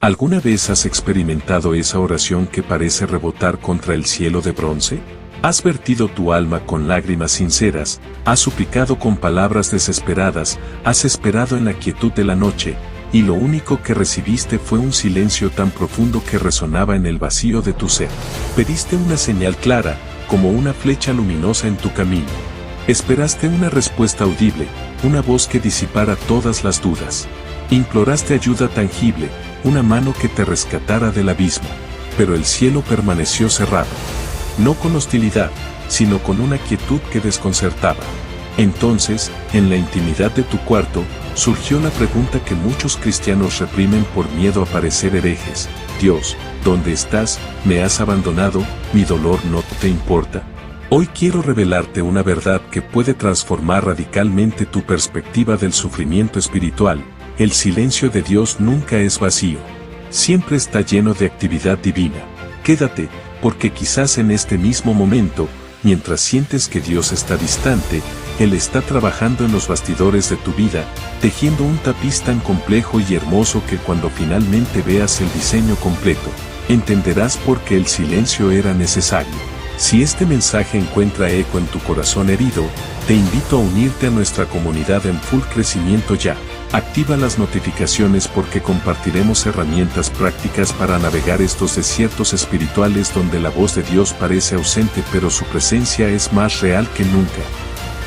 ¿Alguna vez has experimentado esa oración que parece rebotar contra el cielo de bronce? Has vertido tu alma con lágrimas sinceras, has suplicado con palabras desesperadas, has esperado en la quietud de la noche, y lo único que recibiste fue un silencio tan profundo que resonaba en el vacío de tu ser. Pediste una señal clara, como una flecha luminosa en tu camino. Esperaste una respuesta audible, una voz que disipara todas las dudas. Imploraste ayuda tangible, una mano que te rescatara del abismo. Pero el cielo permaneció cerrado. No con hostilidad, sino con una quietud que desconcertaba. Entonces, en la intimidad de tu cuarto, surgió la pregunta que muchos cristianos reprimen por miedo a parecer herejes. Dios, ¿dónde estás? ¿Me has abandonado? ¿Mi dolor no te importa? Hoy quiero revelarte una verdad que puede transformar radicalmente tu perspectiva del sufrimiento espiritual. El silencio de Dios nunca es vacío. Siempre está lleno de actividad divina. Quédate, porque quizás en este mismo momento, mientras sientes que Dios está distante, Él está trabajando en los bastidores de tu vida, tejiendo un tapiz tan complejo y hermoso que cuando finalmente veas el diseño completo, entenderás por qué el silencio era necesario. Si este mensaje encuentra eco en tu corazón herido, te invito a unirte a nuestra comunidad en Full Crecimiento ya. Activa las notificaciones porque compartiremos herramientas prácticas para navegar estos desiertos espirituales donde la voz de Dios parece ausente pero su presencia es más real que nunca.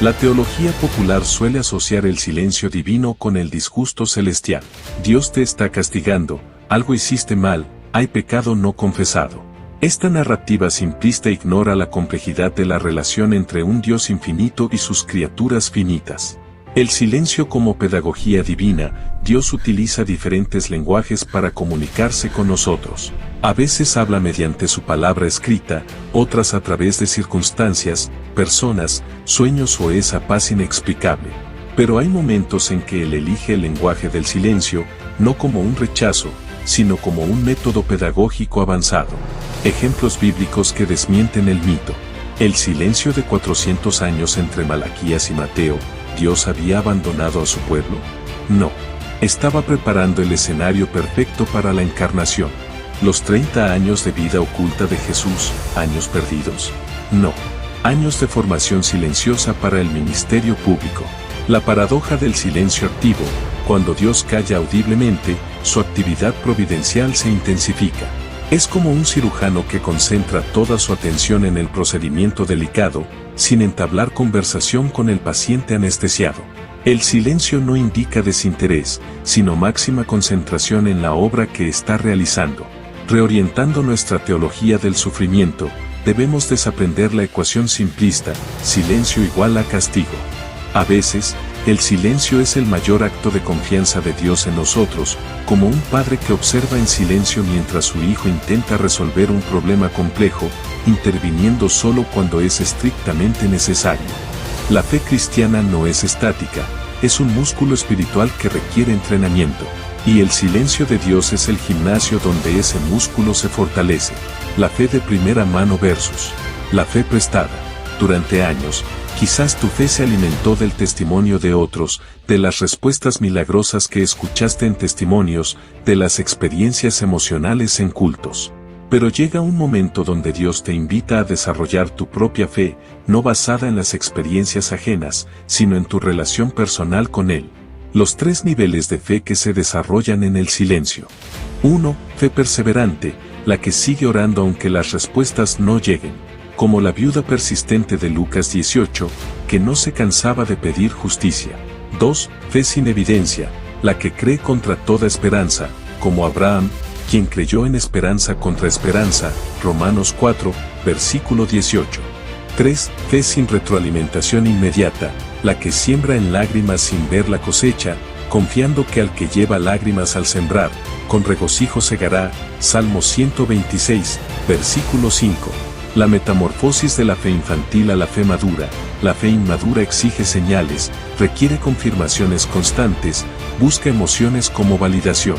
La teología popular suele asociar el silencio divino con el disgusto celestial. Dios te está castigando, algo hiciste mal, hay pecado no confesado. Esta narrativa simplista ignora la complejidad de la relación entre un Dios infinito y sus criaturas finitas. El silencio como pedagogía divina, Dios utiliza diferentes lenguajes para comunicarse con nosotros. A veces habla mediante su palabra escrita, otras a través de circunstancias, personas, sueños o esa paz inexplicable. Pero hay momentos en que Él elige el lenguaje del silencio, no como un rechazo, sino como un método pedagógico avanzado. Ejemplos bíblicos que desmienten el mito. El silencio de 400 años entre Malaquías y Mateo. ¿Dios había abandonado a su pueblo? No. Estaba preparando el escenario perfecto para la encarnación. Los 30 años de vida oculta de Jesús, ¿años perdidos? No. Años de formación silenciosa para el ministerio público. La paradoja del silencio activo. Cuando Dios calla audiblemente, su actividad providencial se intensifica. Es como un cirujano que concentra toda su atención en el procedimiento delicado, sin entablar conversación con el paciente anestesiado. El silencio no indica desinterés, sino máxima concentración en la obra que está realizando. Reorientando nuestra teología del sufrimiento, debemos desaprender la ecuación simplista, silencio igual a castigo. A veces, el silencio es el mayor acto de confianza de Dios en nosotros, como un padre que observa en silencio mientras su hijo intenta resolver un problema complejo, interviniendo solo cuando es estrictamente necesario. La fe cristiana no es estática, es un músculo espiritual que requiere entrenamiento, y el silencio de Dios es el gimnasio donde ese músculo se fortalece. La fe de primera mano versus la fe prestada. Durante años, quizás tu fe se alimentó del testimonio de otros, de las respuestas milagrosas que escuchaste en testimonios, de las experiencias emocionales en cultos. Pero llega un momento donde Dios te invita a desarrollar tu propia fe, no basada en las experiencias ajenas, sino en tu relación personal con Él. Los 3 niveles de fe que se desarrollan en el silencio. 1. Fe perseverante, la que sigue orando aunque las respuestas no lleguen. Como la viuda persistente de Lucas 18, que no se cansaba de pedir justicia. 2. Fe sin evidencia, la que cree contra toda esperanza, como Abraham, quien creyó en esperanza contra esperanza, Romanos 4, versículo 18. 3. Fe sin retroalimentación inmediata, la que siembra en lágrimas sin ver la cosecha, confiando que al que lleva lágrimas al sembrar, con regocijo segará, Salmo 126, versículo 5. La metamorfosis de la fe infantil a la fe madura. La fe inmadura exige señales, requiere confirmaciones constantes, busca emociones como validación.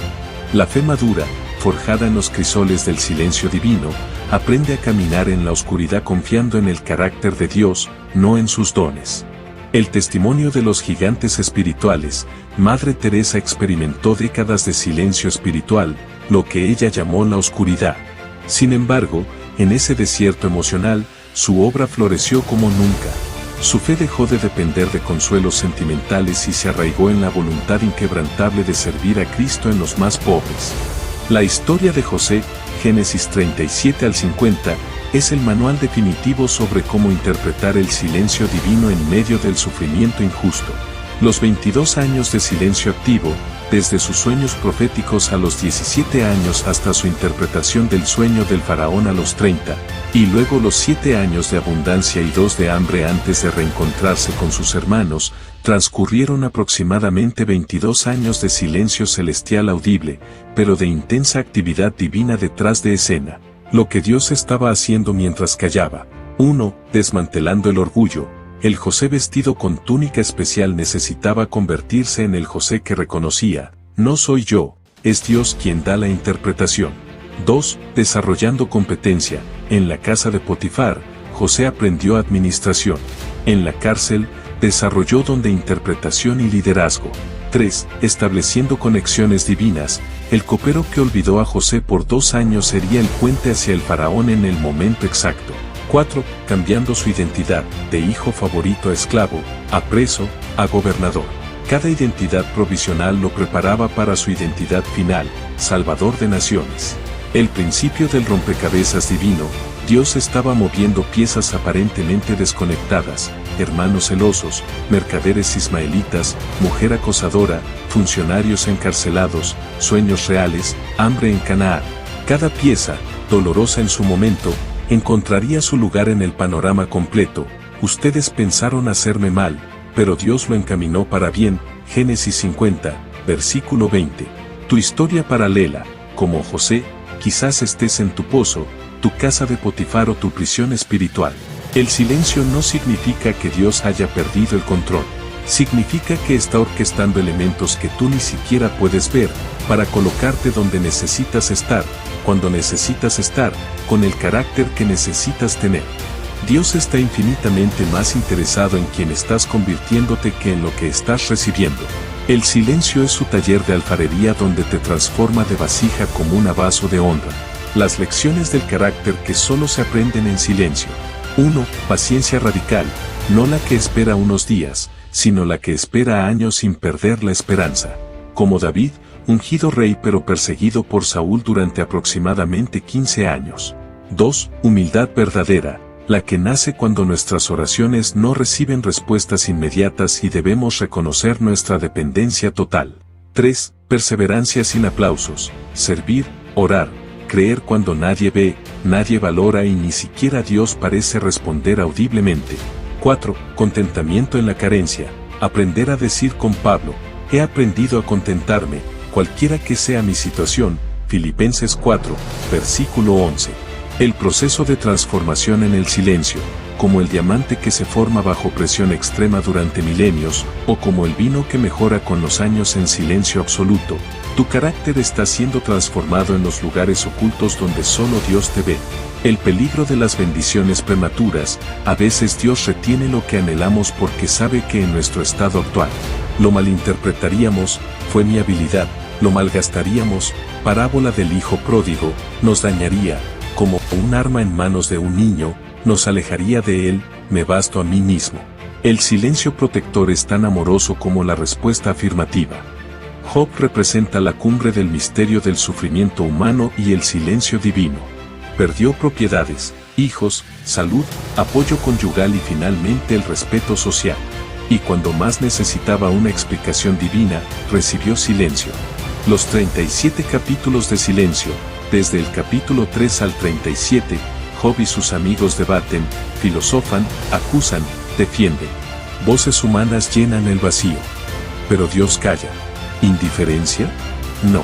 La fe madura, forjada en los crisoles del silencio divino, aprende a caminar en la oscuridad confiando en el carácter de Dios, no en sus dones. El testimonio de los gigantes espirituales. Madre Teresa experimentó décadas de silencio espiritual, lo que ella llamó la oscuridad. Sin embargo, en ese desierto emocional, su obra floreció como nunca. Su fe dejó de depender de consuelos sentimentales y se arraigó en la voluntad inquebrantable de servir a Cristo en los más pobres. La historia de José, Génesis 37 al 50, es el manual definitivo sobre cómo interpretar el silencio divino en medio del sufrimiento injusto. Los 22 años de silencio activo, desde sus sueños proféticos a los 17 años hasta su interpretación del sueño del faraón a los 30, y luego los 7 años de abundancia y 2 de hambre antes de reencontrarse con sus hermanos, transcurrieron aproximadamente 22 años de silencio celestial audible, pero de intensa actividad divina detrás de escena. Lo que Dios estaba haciendo mientras callaba. 1. Desmantelando el orgullo. El José vestido con túnica especial necesitaba convertirse en el José que reconocía: no soy yo, es Dios quien da la interpretación. 2. Desarrollando competencia. En la casa de Potifar, José aprendió administración. En la cárcel, desarrolló don de interpretación y liderazgo. 3. Estableciendo conexiones divinas. El copero que olvidó a José por 2 años sería el puente hacia el faraón en el momento exacto. 4. Cambiando su identidad, de hijo favorito a esclavo, a preso, a gobernador. Cada identidad provisional lo preparaba para su identidad final, salvador de naciones. El principio del rompecabezas divino. Dios estaba moviendo piezas aparentemente desconectadas: hermanos celosos, mercaderes ismaelitas, mujer acosadora, funcionarios encarcelados, sueños reales, hambre en Canaán. Cada pieza, dolorosa en su momento, encontraría su lugar en el panorama completo. Ustedes pensaron hacerme mal, pero Dios lo encaminó para bien. Génesis 50, versículo 20. Tu historia paralela, como José, quizás estés en tu pozo, tu casa de Potifar o tu prisión espiritual. El silencio no significa que Dios haya perdido el control. Significa que está orquestando elementos que tú ni siquiera puedes ver, para colocarte donde necesitas estar, cuando necesitas estar, con el carácter que necesitas tener. Dios está infinitamente más interesado en quien estás convirtiéndote que en lo que estás recibiendo. El silencio es su taller de alfarería donde te transforma de vasija como un vaso de honra. Las lecciones del carácter que solo se aprenden en silencio. 1. Paciencia radical, no la que espera unos días, sino la que espera años sin perder la esperanza. Como David, ungido rey pero perseguido por Saúl durante aproximadamente 15 años. 2. Humildad verdadera, la que nace cuando nuestras oraciones no reciben respuestas inmediatas y debemos reconocer nuestra dependencia total. 3. Perseverancia sin aplausos, servir, orar, creer cuando nadie ve, nadie valora y ni siquiera Dios parece responder audiblemente. 4. Contentamiento en la carencia, aprender a decir con Pablo: he aprendido a contentarme, cualquiera que sea mi situación. Filipenses 4, versículo 11. El proceso de transformación en el silencio, como el diamante que se forma bajo presión extrema durante milenios, o como el vino que mejora con los años en silencio absoluto. Tu carácter está siendo transformado en los lugares ocultos donde solo Dios te ve. El peligro de las bendiciones prematuras: a veces Dios retiene lo que anhelamos porque sabe que en nuestro estado actual lo malinterpretaríamos. Fue mi habilidad, lo malgastaríamos. Parábola del hijo pródigo, nos dañaría, como un arma en manos de un niño, nos alejaría de él. Me basto a mí mismo. El silencio protector es tan amoroso como la respuesta afirmativa. Job representa la cumbre del misterio del sufrimiento humano y el silencio divino. Perdió propiedades, hijos, salud, apoyo conyugal y finalmente el respeto social. Y cuando más necesitaba una explicación divina, recibió silencio. Los 37 capítulos de silencio, desde el capítulo 3 al 37, Job y sus amigos debaten, filosofan, acusan, defienden. Voces humanas llenan el vacío. Pero Dios calla. ¿Indiferencia? No.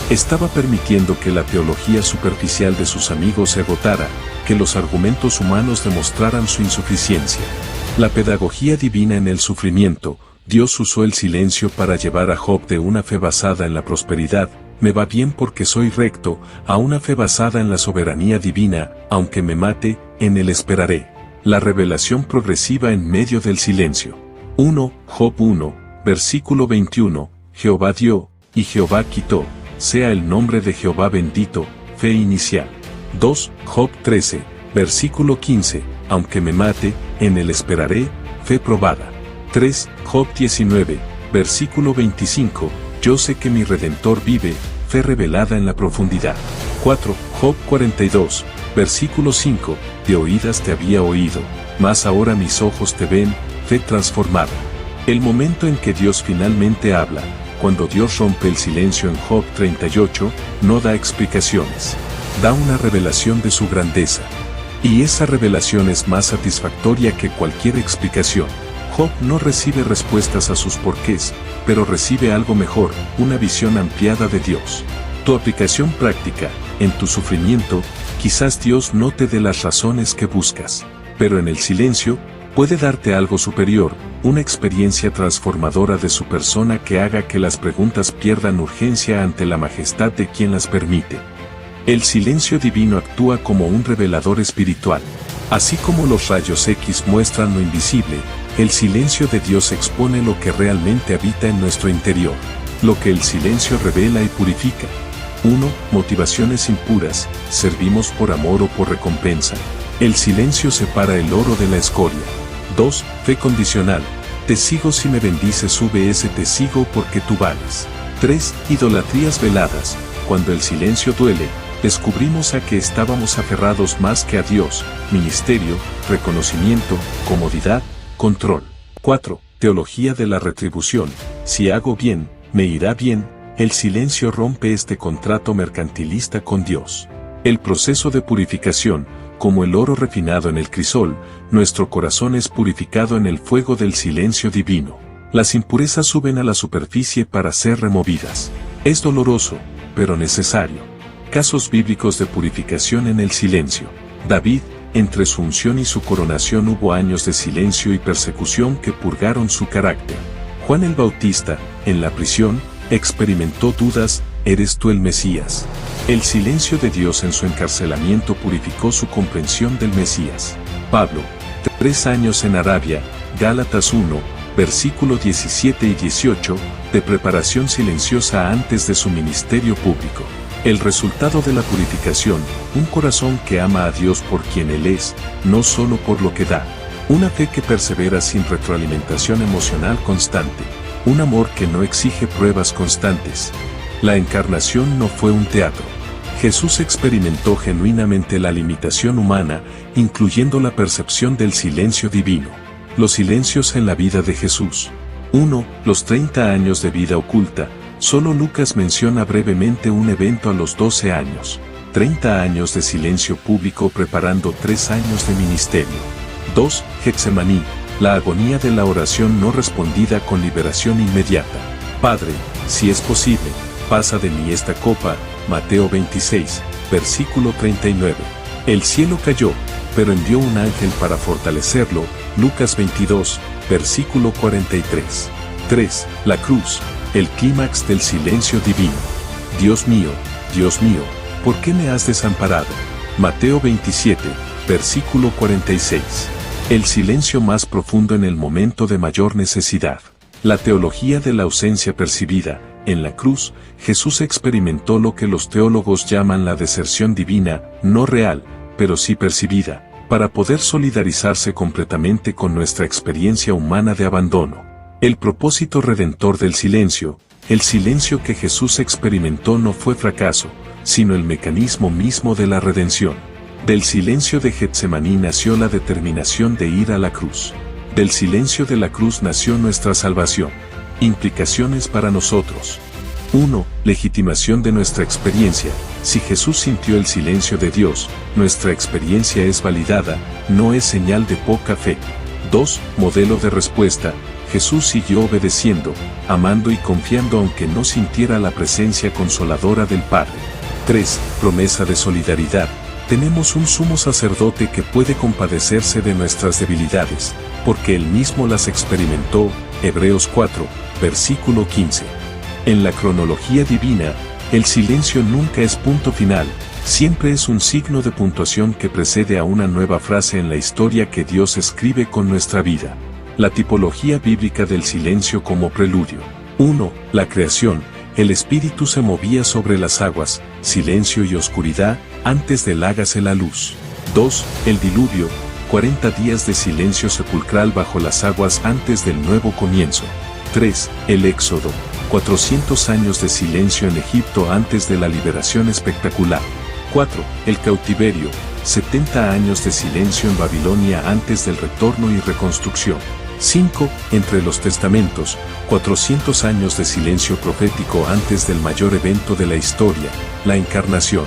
Estaba permitiendo que la teología superficial de sus amigos se agotara, que los argumentos humanos demostraran su insuficiencia. La pedagogía divina en el sufrimiento. Dios usó el silencio para llevar a Job de una fe basada en la prosperidad, me va bien porque soy recto, a una fe basada en la soberanía divina, aunque me mate, en él esperaré. La revelación progresiva en medio del silencio. 1. Job 1, versículo 21. Jehová dio, y Jehová quitó. sea el nombre de Jehová bendito, fe inicial. 2. Job 13, versículo 15, aunque me mate, en él esperaré, fe probada. 3. Job 19, versículo 25, yo sé que mi Redentor vive, fe revelada en la profundidad. 4. Job 42, versículo 5, de oídas te había oído, mas ahora mis ojos te ven, fe transformada. El momento en que Dios finalmente habla, cuando Dios rompe el silencio en Job 38, no da explicaciones. Da una revelación de su grandeza. Y esa revelación es más satisfactoria que cualquier explicación. Job no recibe respuestas a sus porqués, pero recibe algo mejor, una visión ampliada de Dios. Tu aplicación práctica, en tu sufrimiento, quizás Dios no te dé las razones que buscas, pero en el silencio, puede darte algo superior, una experiencia transformadora de su persona que haga que las preguntas pierdan urgencia ante la majestad de quien las permite. El silencio divino actúa como un revelador espiritual. Así como los rayos X muestran lo invisible, el silencio de Dios expone lo que realmente habita en nuestro interior, lo que el silencio revela y purifica. 1. Motivaciones impuras, servimos por amor o por recompensa. El silencio separa el oro de la escoria. 2. Fe condicional, te sigo si me bendices VS te sigo porque tú vales. 3. Idolatrías veladas, cuando el silencio duele, descubrimos a que estábamos aferrados más que a Dios, ministerio, reconocimiento, comodidad, control. 4. Teología de la retribución, si hago bien, me irá bien, el silencio rompe este contrato mercantilista con Dios. El proceso de purificación, como el oro refinado en el crisol, nuestro corazón es purificado en el fuego del silencio divino. Las impurezas suben a la superficie para ser removidas. Es doloroso, pero necesario. Casos bíblicos de purificación en el silencio. David, entre su unción y su coronación hubo años de silencio y persecución que purgaron su carácter. Juan el Bautista, en la prisión, experimentó dudas, ¿eres tú el Mesías? El silencio de Dios en su encarcelamiento purificó su comprensión del Mesías. Pablo, 3 años en Arabia, Gálatas 1, versículo 17 y 18, de preparación silenciosa antes de su ministerio público. El resultado de la purificación, un corazón que ama a Dios por quien Él es, no solo por lo que da. Una fe que persevera sin retroalimentación emocional constante. Un amor que no exige pruebas constantes. La encarnación no fue un teatro. Jesús experimentó genuinamente la limitación humana, incluyendo la percepción del silencio divino. Los silencios en la vida de Jesús. 1. Los 30 años de vida oculta. Solo Lucas menciona brevemente un evento a los 12 años. 30 años de silencio público preparando 3 años de ministerio. 2. Getsemaní. La agonía de la oración no respondida con liberación inmediata. Padre, si es posible, pasa de mí esta copa. Mateo 26, versículo 39. El cielo cayó, pero envió un ángel para fortalecerlo. Lucas 22, versículo 43. 3. La cruz, el clímax del silencio divino. Dios mío, ¿por qué me has desamparado? Mateo 27, versículo 46. El silencio más profundo en el momento de mayor necesidad. La teología de la ausencia percibida. En la cruz, Jesús experimentó lo que los teólogos llaman la deserción divina, no real, pero sí percibida, para poder solidarizarse completamente con nuestra experiencia humana de abandono. El propósito redentor del silencio, el silencio que Jesús experimentó no fue fracaso, sino el mecanismo mismo de la redención. Del silencio de Getsemaní nació la determinación de ir a la cruz. Del silencio de la cruz nació nuestra salvación. Implicaciones para nosotros. 1. Legitimación de nuestra experiencia. Si Jesús sintió el silencio de Dios, nuestra experiencia es validada, no es señal de poca fe. 2. Modelo de respuesta. Jesús siguió obedeciendo, amando y confiando aunque no sintiera la presencia consoladora del Padre. 3. Promesa de solidaridad. Tenemos un sumo sacerdote que puede compadecerse de nuestras debilidades, porque él mismo las experimentó. Hebreos 4, versículo 15. En la cronología divina, el silencio nunca es punto final, siempre es un signo de puntuación que precede a una nueva frase en la historia que Dios escribe con nuestra vida. La tipología bíblica del silencio como preludio. 1. La creación. El espíritu se movía sobre las aguas, silencio y oscuridad, antes del hágase la luz. 2. El diluvio, 40 días de silencio sepulcral bajo las aguas antes del nuevo comienzo. 3. El éxodo, 400 años de silencio en Egipto antes de la liberación espectacular. 4. El cautiverio, 70 años de silencio en Babilonia antes del retorno y reconstrucción. 5. Entre los testamentos, 400 años de silencio profético antes del mayor evento de la historia, la encarnación.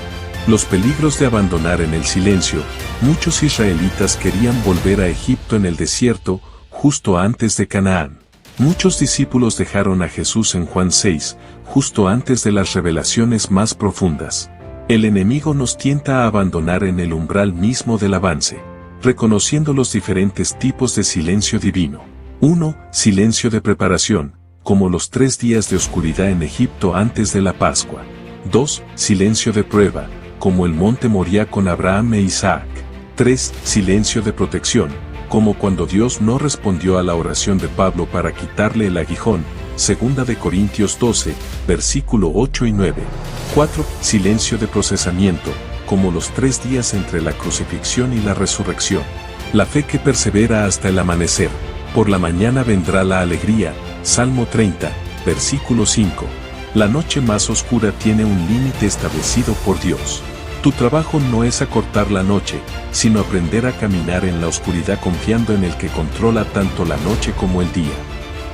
Los peligros de abandonar en el silencio. Muchos israelitas querían volver a Egipto en el desierto, justo antes de Canaán. Muchos discípulos dejaron a Jesús en Juan 6, justo antes de las revelaciones más profundas. El enemigo nos tienta a abandonar en el umbral mismo del avance, reconociendo los diferentes tipos de silencio divino. 1. Silencio de preparación, como los 3 días de oscuridad en Egipto antes de la Pascua. 2. Silencio de prueba, como el monte Moría con Abraham e Isaac. 3. Silencio de protección, como cuando Dios no respondió a la oración de Pablo para quitarle el aguijón, 2 de Corintios 12, versículo 8 y 9. 4. Silencio de procesamiento, como los 3 días entre la crucifixión y la resurrección. La fe que persevera hasta el amanecer. Por la mañana vendrá la alegría, Salmo 30, versículo 5. La noche más oscura tiene un límite establecido por Dios. Tu trabajo no es acortar la noche, sino aprender a caminar en la oscuridad confiando en el que controla tanto la noche como el día.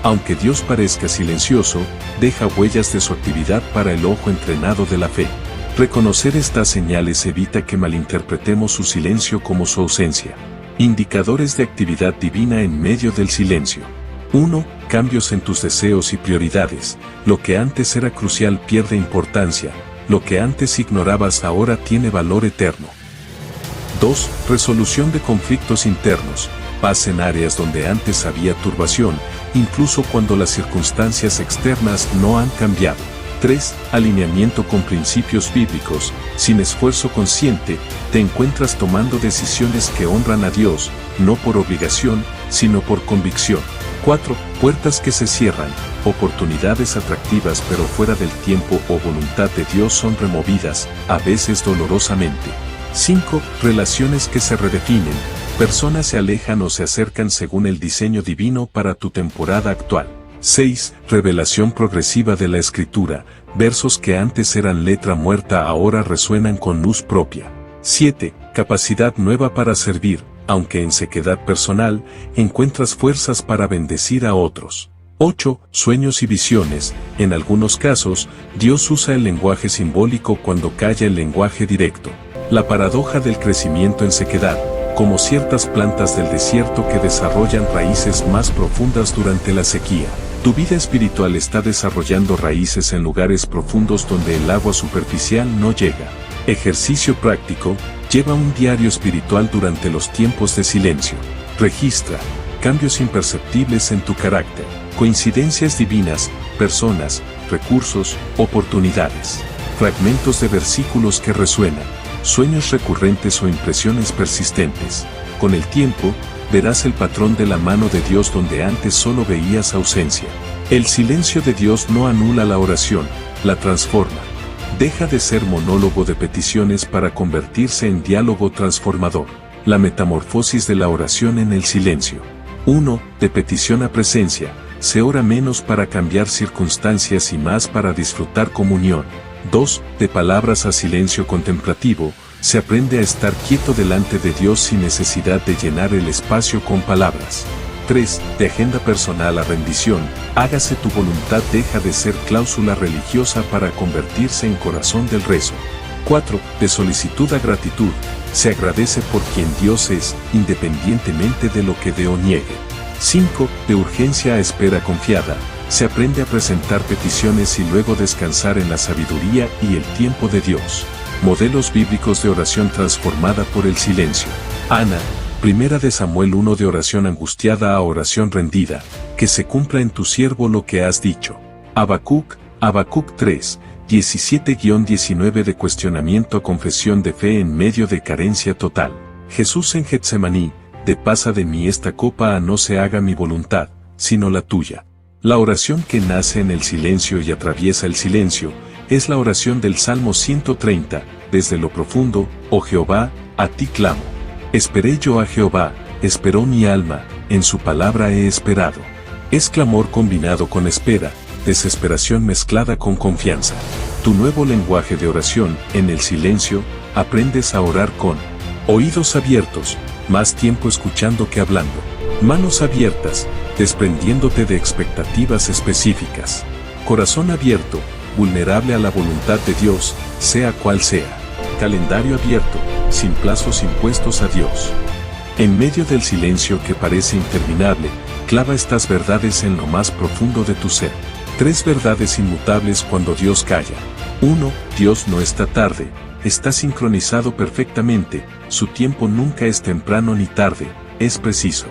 Aunque Dios parezca silencioso, deja huellas de su actividad para el ojo entrenado de la fe. Reconocer estas señales evita que malinterpretemos su silencio como su ausencia. Indicadores de actividad divina en medio del silencio. 1. Cambios en tus deseos y prioridades. Lo que antes era crucial pierde importancia. Lo que antes ignorabas ahora tiene valor eterno. 2. Resolución de conflictos internos. Paz en áreas donde antes había turbación, incluso cuando las circunstancias externas no han cambiado. 3. Alineamiento con principios bíblicos. Sin esfuerzo consciente, te encuentras tomando decisiones que honran a Dios, no por obligación, sino por convicción. 4. Puertas que se cierran. Oportunidades atractivas pero fuera del tiempo o voluntad de Dios son removidas, a veces dolorosamente. 5. Relaciones que se redefinen. Personas se alejan o se acercan según el diseño divino para tu temporada actual. 6. Revelación progresiva de la Escritura. Versos que antes eran letra muerta ahora resuenan con luz propia. 7. Capacidad nueva para servir. Aunque en sequedad personal, encuentras fuerzas para bendecir a otros. 8. Sueños y visiones. En algunos casos, Dios usa el lenguaje simbólico cuando calla el lenguaje directo. La paradoja del crecimiento en sequedad, como ciertas plantas del desierto que desarrollan raíces más profundas durante la sequía. Tu vida espiritual está desarrollando raíces en lugares profundos donde el agua superficial no llega. Ejercicio práctico. Lleva un diario espiritual durante los tiempos de silencio. Registra cambios imperceptibles en tu carácter, coincidencias divinas, personas, recursos, oportunidades, fragmentos de versículos que resuenan, sueños recurrentes o impresiones persistentes. Con el tiempo, verás el patrón de la mano de Dios donde antes solo veías ausencia. El silencio de Dios no anula la oración, la transforma. Deja de ser monólogo de peticiones para convertirse en diálogo transformador. La metamorfosis de la oración en el silencio. 1. De petición a presencia. Se ora menos para cambiar circunstancias y más para disfrutar comunión. 2. De palabras a silencio contemplativo. Se aprende a estar quieto delante de Dios sin necesidad de llenar el espacio con palabras. 3. De agenda personal a rendición. Hágase tu voluntad deja de ser cláusula religiosa para convertirse en corazón del rezo. 4. De solicitud a gratitud. Se agradece por quien Dios es, independientemente de lo que dé o niegue. 5. De urgencia a espera confiada. Se aprende a presentar peticiones y luego descansar en la sabiduría y el tiempo de Dios. Modelos bíblicos de oración transformada por el silencio. Ana. Primera de Samuel 1 de oración angustiada a oración rendida, que se cumpla en tu siervo lo que has dicho. Habacuc 3, 17-19 de cuestionamiento a confesión de fe en medio de carencia total. Jesús en Getsemaní, de pasa de mí esta copa a no se haga mi voluntad, sino la tuya. La oración que nace en el silencio y atraviesa el silencio, es la oración del Salmo 130, desde lo profundo, oh Jehová, a ti clamo. Esperé yo a Jehová, esperó mi alma, en su palabra he esperado. Es clamor combinado con espera, desesperación mezclada con confianza. Tu nuevo lenguaje de oración, en el silencio, aprendes a orar con oídos abiertos, más tiempo escuchando que hablando. Manos abiertas, desprendiéndote de expectativas específicas. Corazón abierto, vulnerable a la voluntad de Dios, sea cual sea. Calendario abierto, sin plazos impuestos a Dios. En medio del silencio que parece interminable, clava estas verdades en lo más profundo de tu ser. 3 verdades inmutables cuando Dios calla. 1. Dios no está tarde, está sincronizado perfectamente, su tiempo nunca es temprano ni tarde, es preciso.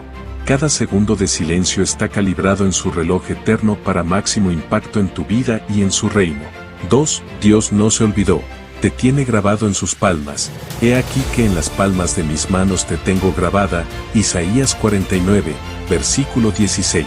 Cada segundo de silencio está calibrado en su reloj eterno para máximo impacto en tu vida y en su reino. 2. Dios no se olvidó, te tiene grabado en sus palmas, he aquí que en las palmas de mis manos te tengo grabada, Isaías 49, versículo 16.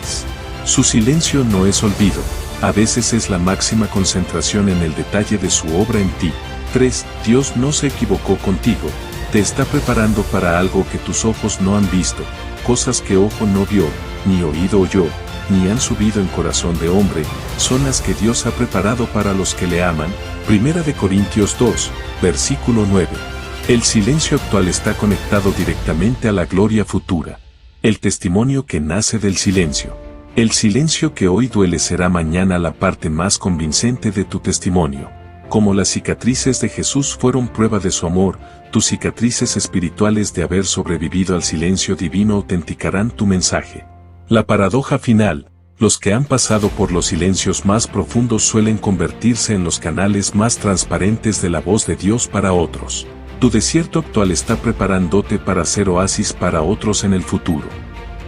Su silencio no es olvido, a veces es la máxima concentración en el detalle de su obra en ti. 3. Dios no se equivocó contigo, te está preparando para algo que tus ojos no han visto, cosas que ojo no vio, ni oído oyó, ni han subido en corazón de hombre, son las que Dios ha preparado para los que le aman. 1 Corintios 2, versículo 9. El silencio actual está conectado directamente a la gloria futura. El testimonio que nace del silencio. El silencio que hoy duele será mañana la parte más convincente de tu testimonio. Como las cicatrices de Jesús fueron prueba de su amor, tus cicatrices espirituales de haber sobrevivido al silencio divino autenticarán tu mensaje. La paradoja final, los que han pasado por los silencios más profundos suelen convertirse en los canales más transparentes de la voz de Dios para otros. Tu desierto actual está preparándote para ser oasis para otros en el futuro.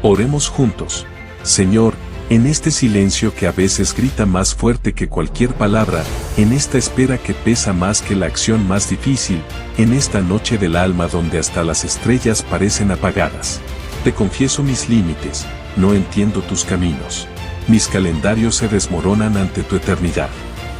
Oremos juntos. Señor, en este silencio que a veces grita más fuerte que cualquier palabra, en esta espera que pesa más que la acción más difícil, en esta noche del alma donde hasta las estrellas parecen apagadas. Te confieso mis límites, no entiendo tus caminos. Mis calendarios se desmoronan ante tu eternidad.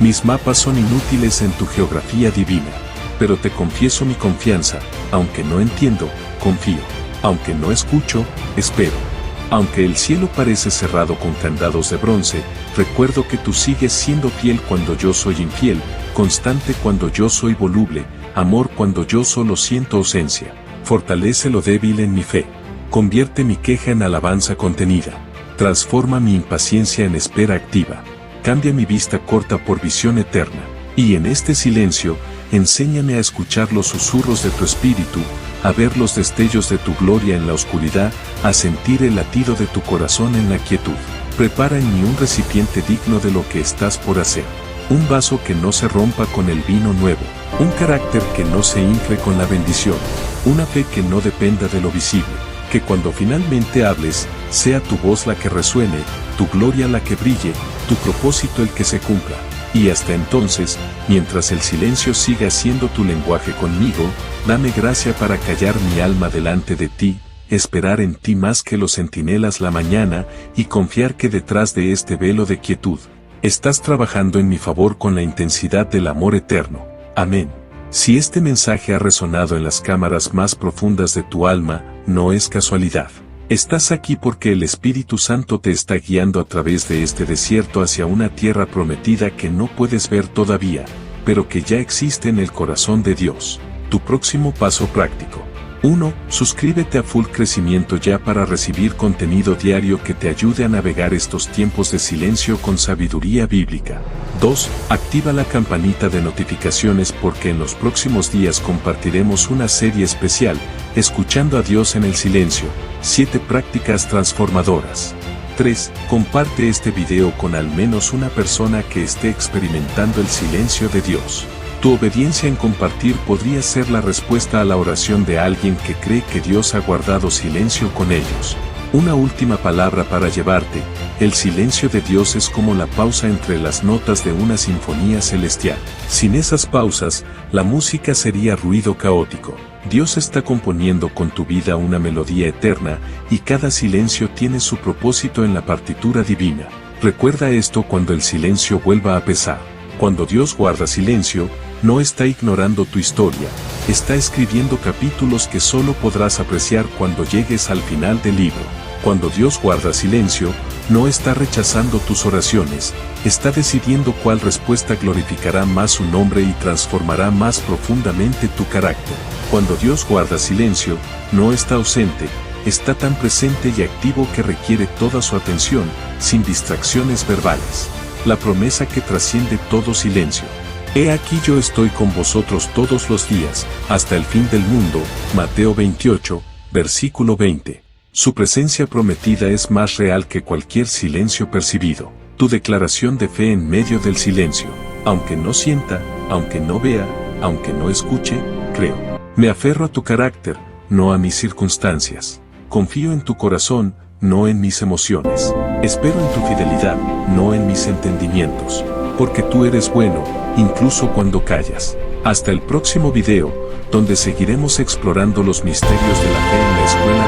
Mis mapas son inútiles en tu geografía divina. Pero te confieso mi confianza, aunque no entiendo, confío. Aunque no escucho, espero. Aunque el cielo parece cerrado con candados de bronce, recuerdo que tú sigues siendo fiel cuando yo soy infiel, constante cuando yo soy voluble, amor cuando yo solo siento ausencia. Fortalece lo débil en mi fe. Convierte mi queja en alabanza contenida. Transforma mi impaciencia en espera activa. Cambia mi vista corta por visión eterna. Y en este silencio, enséñame a escuchar los susurros de tu espíritu, a ver los destellos de tu gloria en la oscuridad, a sentir el latido de tu corazón en la quietud. Prepara en mí un recipiente digno de lo que estás por hacer. Un vaso que no se rompa con el vino nuevo. Un carácter que no se infle con la bendición. Una fe que no dependa de lo visible. Que cuando finalmente hables, sea tu voz la que resuene, tu gloria la que brille, tu propósito el que se cumpla. Y hasta entonces, mientras el silencio siga siendo tu lenguaje conmigo, dame gracia para callar mi alma delante de ti, esperar en ti más que los centinelas la mañana, y confiar que detrás de este velo de quietud, estás trabajando en mi favor con la intensidad del amor eterno. Amén. Si este mensaje ha resonado en las cámaras más profundas de tu alma, no es casualidad. Estás aquí porque el Espíritu Santo te está guiando a través de este desierto hacia una tierra prometida que no puedes ver todavía, pero que ya existe en el corazón de Dios. Tu próximo paso práctico. 1. Suscríbete a Full Crecimiento ya para recibir contenido diario que te ayude a navegar estos tiempos de silencio con sabiduría bíblica. 2. Activa la campanita de notificaciones porque en los próximos días compartiremos una serie especial, Escuchando a Dios en el Silencio, 7 prácticas transformadoras. 3. Comparte este video con al menos una persona que esté experimentando el silencio de Dios. Tu obediencia en compartir podría ser la respuesta a la oración de alguien que cree que Dios ha guardado silencio con ellos. Una última palabra para llevarte: el silencio de Dios es como la pausa entre las notas de una sinfonía celestial. Sin esas pausas, la música sería ruido caótico. Dios está componiendo con tu vida una melodía eterna, y cada silencio tiene su propósito en la partitura divina. Recuerda esto cuando el silencio vuelva a pesar. Cuando Dios guarda silencio, no está ignorando tu historia, está escribiendo capítulos que solo podrás apreciar cuando llegues al final del libro. Cuando Dios guarda silencio, no está rechazando tus oraciones, está decidiendo cuál respuesta glorificará más su nombre y transformará más profundamente tu carácter. Cuando Dios guarda silencio, no está ausente, está tan presente y activo que requiere toda su atención, sin distracciones verbales. La promesa que trasciende todo silencio. He aquí yo estoy con vosotros todos los días, hasta el fin del mundo. Mateo 28, versículo 20. Su presencia prometida es más real que cualquier silencio percibido. Tu declaración de fe en medio del silencio. Aunque no sienta, aunque no vea, aunque no escuche, creo. Me aferro a tu carácter, no a mis circunstancias. Confío en tu corazón, no en mis emociones. Espero en tu fidelidad, no en mis entendimientos. Porque tú eres bueno, incluso cuando callas. Hasta el próximo video, donde seguiremos explorando los misterios de la fe en la escuela